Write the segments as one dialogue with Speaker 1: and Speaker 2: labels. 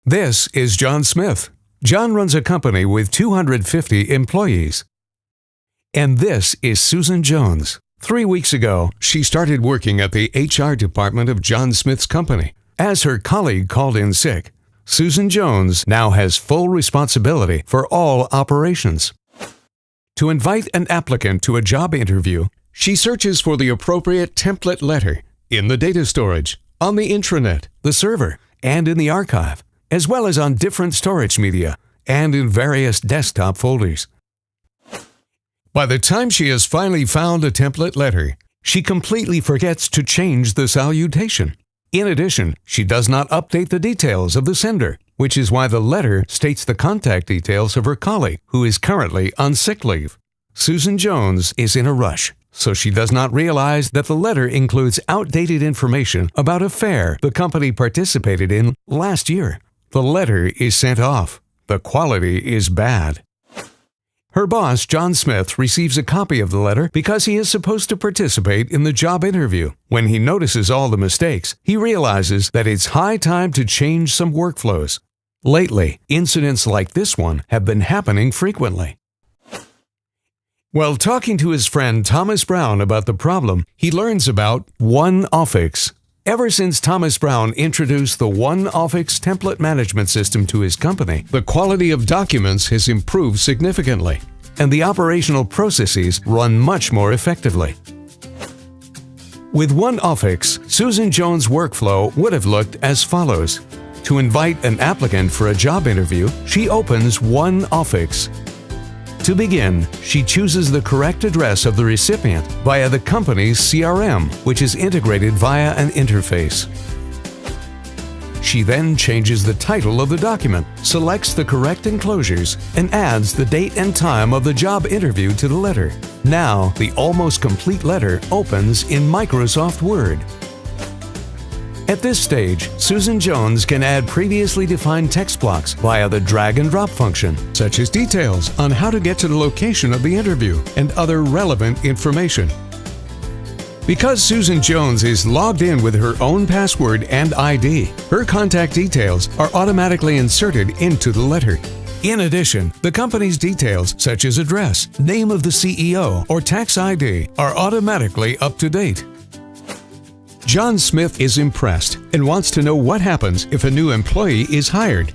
Speaker 1: This is John Smith. John runs a company with 250 employees. And this is Susan Jones. 3 weeks ago, she started working at the HR department of John Smith's company. As her colleague called in sick, Susan Jones now has full responsibility for all operations. To invite an applicant to a job interview, she searches for the appropriate template letter in the data storage, on the intranet, the server, and in the archive, as well as on different storage media and in various desktop folders. By the time she has finally found a template letter, she completely forgets to change the salutation. In addition, she does not update the details of the sender, which is why the letter states the contact details of her colleague, who is currently on sick leave. Susan Jones is in a rush, so she does not realize that the letter includes outdated information about a fair the company participated in last year. The letter is sent off. The quality is bad. Her boss, John Smith, receives a copy of the letter because he is supposed to participate in the job interview. When he notices all the mistakes, he realizes that it's high time to change some workflows. Lately, incidents like this one have been happening frequently. While talking to his friend Thomas Brown about the problem, he learns about OneOffixx. Ever since Thomas Brown introduced the OneOffixx template management system to his company, the quality of documents has improved significantly, and the operational processes run much more effectively. With OneOffixx, Susan Jones' workflow would have looked as follows. To invite an applicant for a job interview, she opens OneOffixx. To begin, she chooses the correct address of the recipient via the company's CRM, which is integrated via an interface. She then changes the title of the document, selects the correct enclosures, and adds the date and time of the job interview to the letter. Now, the almost complete letter opens in Microsoft Word. At this stage, Susan Jones can add previously defined text blocks via the drag and drop function, such as details on how to get to the location of the interview and other relevant information. Because Susan Jones is logged in with her own password and ID, her contact details are automatically inserted into the letter. In addition, the company's details, such as address, name of the CEO, or tax ID, are automatically up to date. John Smith is impressed and wants to know what happens if a new employee is hired.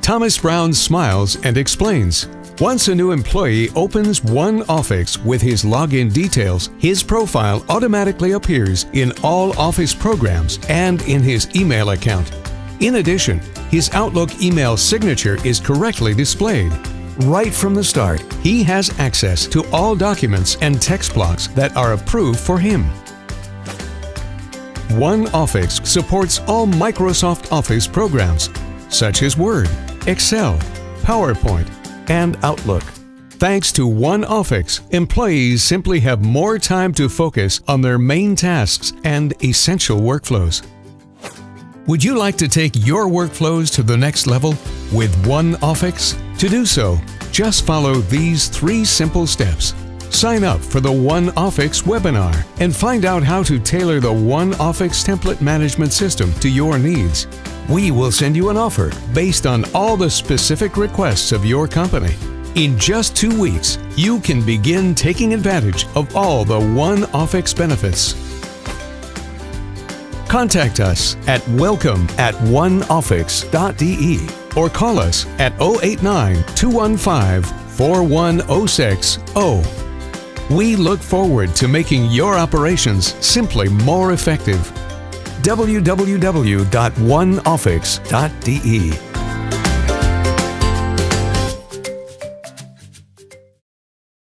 Speaker 1: Thomas Brown smiles and explains. Once a new employee opens OneOffixx with his login details, his profile automatically appears in all Office programs and in his email account. In addition, his Outlook email signature is correctly displayed. Right from the start, he has access to all documents and text blocks that are approved for him. OneOffixx supports all Microsoft Office programs, such as Word, Excel, PowerPoint, and Outlook. Thanks to OneOffixx, employees simply have more time to focus on their main tasks and essential workflows. Would you like to take your workflows to the next level with OneOffixx? To do so, just follow these 3 simple steps. Sign up for the OneOffixx webinar and find out how to tailor the OneOffixx template management system to your needs. We will send you an offer based on all the specific requests of your company. In just 2 weeks, you can begin taking advantage of all the OneOffixx benefits. Contact us at welcome@oneoffixx.de or call us at 089-215-41060. We look forward to making your operations simply more effective. www.oneoffixx.de